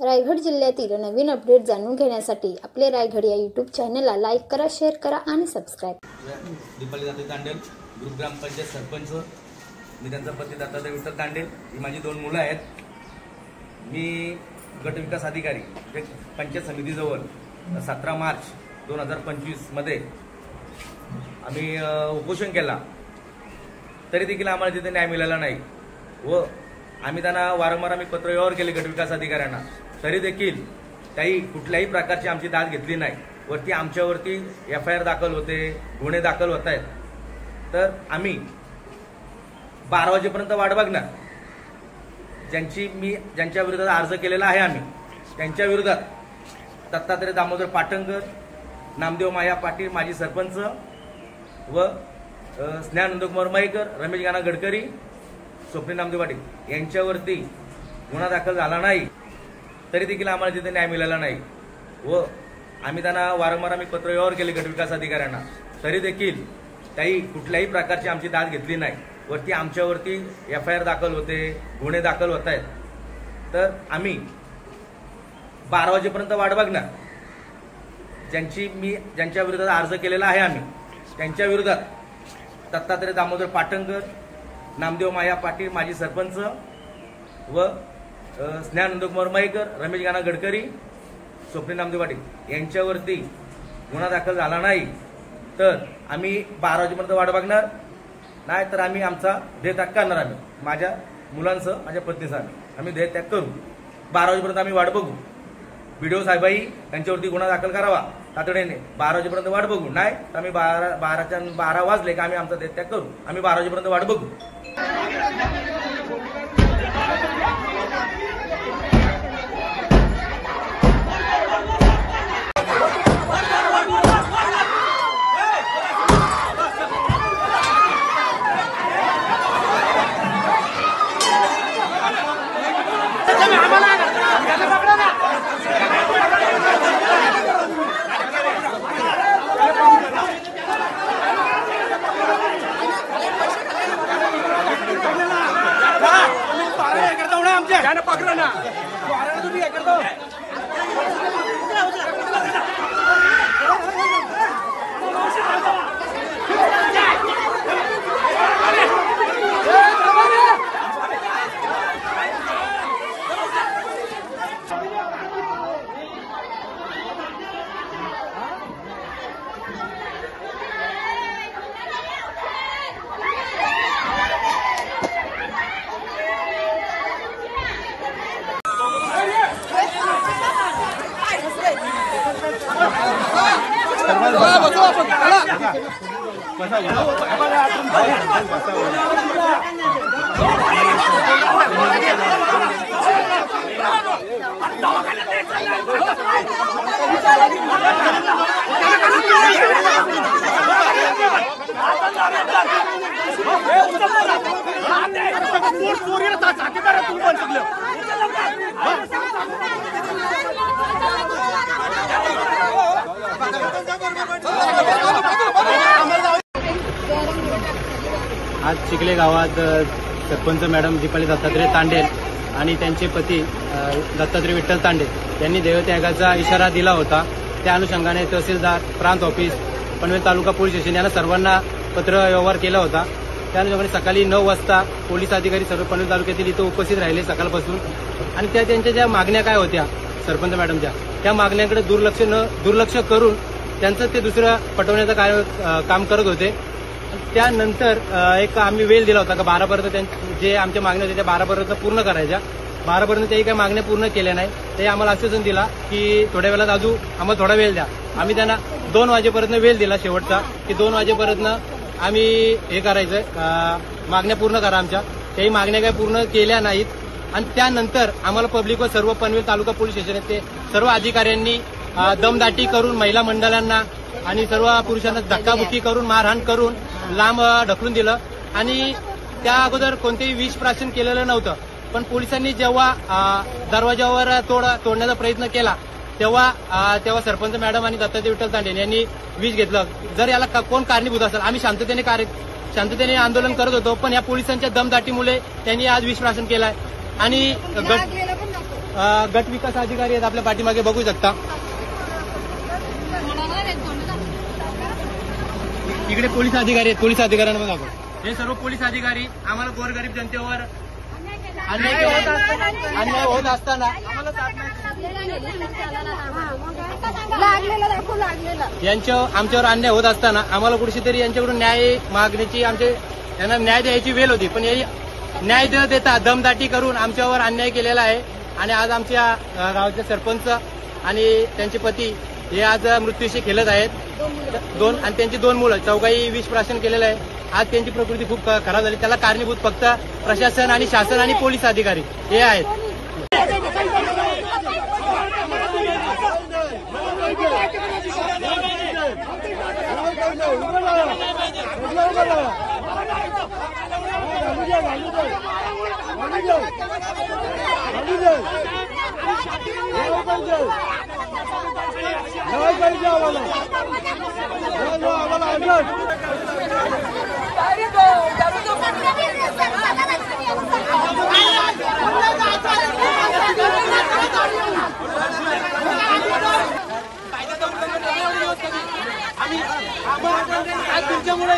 रायगड जिल्ह्यातील नवीन अपडेट जाणून घेण्यासाठी आपले रायगड या यूट्यूब चॅनलला लाईक करा, शेअर करा आणि सबस्क्राइब। दीपाली दाते तांडेल, ग्रुप ग्रामपंचायत सरपंच। मी त्यांचा पती दत्तात्रय विठ्ठल तांडेल, ही माझी 2 मुलं आहेत। मी गट विकास अधिकारी पंचायत समितीजवळ 17 मार्च 2025 मध्ये आम्ही उपोषण केला, तरी देखील आम्हाला तिथे न्याय मिळाला नाही व आम्ही त्यांना वारंवार पत्र व्यवहार केले गट विकास अधिकाऱ्यांना, तरी देखील काही कुठल्याही प्रकारची आमची दाद घेतली नाही। वरती आमच्यावरती FIR दाखल होते, गुन्हे दाखल होत आहेत। तर आम्ही 12 वाजेपर्यंत वाट बघणार। ज्यांच्या विरोधात अर्ज केलेला आहे आम्ही त्यांच्या विरोधात दत्तात्रय दामोदर पाटणकर, नामदेव माया पाटील माजी सरपंच व स्नेहा नंदकुमार मयेकर, रमेश गाना गडकरी, स्वप्नील नामदेव पाटील यांच्यावरती गुन्हा दाखल झाला नाही, तरी देखील आम्हाला तिथे न्याय मिळाला नाही व आम्ही त्यांना वारंवार पत्र व्यवहार केले गट विकास अधिकाऱ्यांना, तरी देखील काही कुठल्याही प्रकारची आमची दाद घेतली नाही। वरती आमच्यावरती FIR दाखल होते, गुन्हे दाखल होत आहेत। तर आम्ही 12 वाजेपर्यंत वाट बघणार। ज्यांच्या विरोधात अर्ज केलेला आहे आम्ही त्यांच्या विरोधात दत्तात्रय दामोदर पाटणकर, नामदेव माया पाटील माजी सरपंच व स्नेहा नंदकुमार मयेकर, रमेश गाना गडकरी, स्वप्नील नामदेव पाटील यांच्यावरती गुन्हा दाखल झाला नाही तर आम्ही 12 वाजेपर्यंत वाट बघणार, नाही तर आम्ही आमचा देहत्याग करणार। आम्ही माझ्या मुलांसह माझ्या पत्नीसह आम्ही देहत्याग करू। 12 वाजेपर्यंत आम्ही वाट बघू। BDO साहेबाई त्यांच्यावरती गुन्हा दाखल करावा तातडीने। 12 वाजेपर्यंत वाट बघू, नाही तर आम्ही 12 वाजले का आम्ही आमचा देहत्याग करू। आम्ही 12 वाजेपर्यंत वाट बघू। आज चिखले गावात सरपंच मॅडम दीपाली दत्तात्रय तांडेल आणि त्यांचे पती दत्तात्रय विठ्ठल तांडेल यांनी देहत्यागाचा इशारा दिला होता। त्या अनुषंगाने तहसीलदार, प्रांत ऑफिस, पनवेल तालुका पोलीस स्टेशन यांना सर्वांना पत्र व्यवहार केला होता। त्या अनुषंगाने सकाळी 9 वाजता पोलीस अधिकारी सर्व पनवेल तालुक्यातील इथं उपस्थित राहिले सकाळपासून आणि त्यांच्या ज्या मागण्या काय होत्या सरपंच मॅडमच्या, त्या मागण्याकडे दुर्लक्ष करून त्यांचं ते दुसरं पटवण्याचं काम करत होते। त्यानंतर एक आम्ही वेळ दिला होता का 12 पर्यंत जे आमच्या मागण्या होत्या त्या 12 पर्यंत पूर्ण करायच्या। 12 पर्यंत त्याही काही मागण्या पूर्ण केल्या नाही। ते आम्हाला आश्वासन दिला की थोड्या वेळात अजून आम्हाला थोडा वेळ द्या। आम्ही त्यांना 2 वाजेपर्यंत वेळ दिला शेवटचा की 2 वाजेपर्यंत आम्ही हे करायचं, मागण्या पूर्ण करा आमच्या। त्याही मागण्या काही पूर्ण केल्या नाहीत आणि त्यानंतर आम्हाला पब्लिक व सर्व पनवेल तालुका पोलीस स्टेशन ते सर्व अधिकाऱ्यांनी दमदाटी करून महिला मंडळांना आणि सर्व पुरुषांना धक्काबुक्की करून मारहाण करून लांब ढकलून दिलं आणि त्या अगोदर कोणतेही विष प्राशन केलेलं नव्हतं। पण पोलिसांनी जेव्हा दरवाजावर तोडण्याचा प्रयत्न केला तेव्हा सरपंच मॅडम आणि दत्तात्रय विठ्ठल तांडेल यांनी विष घेतलं। जर याला कोण कारणीभूत असेल, आम्ही शांततेने आंदोलन करत होतो, पण या पोलिसांच्या दमदाटीमुळे त्यांनी आज विष प्राशन केलाय आणि गट विकास अधिकारी आहेत आपल्या पाठीमागे बघू शकता. इकडे पोलीस अधिकारी आहेत. पोलीस अधिकाऱ्यांना बघा आपण. हे सर्व पोलीस अधिकारी आम्हाला गोरगरीब जनतेवर अन्याय होत असताना आमच्यावर अन्याय होत असताना आम्हाला कुठेतरी यांच्याकडून न्याय मागण्याची यांना न्याय द्यायची वेळ होती. पण न्याय न देता दमदाटी करून आमच्यावर अन्याय केलेला आहे. आणि आज आमच्या गावाचे सरपंच आणि त्यांचे पती हे आज मृत्यूशी खेळत आहेत. आणि त्यांची 2 मुलं चौघाही विष प्राशन केलेलं आहे. आज त्यांची प्रकृती खूप खराब झाली. त्याला कारणीभूत फक्त प्रशासन आणि शासन आणि पोलीस अधिकारी हे आहेत. तुमच्यामुळे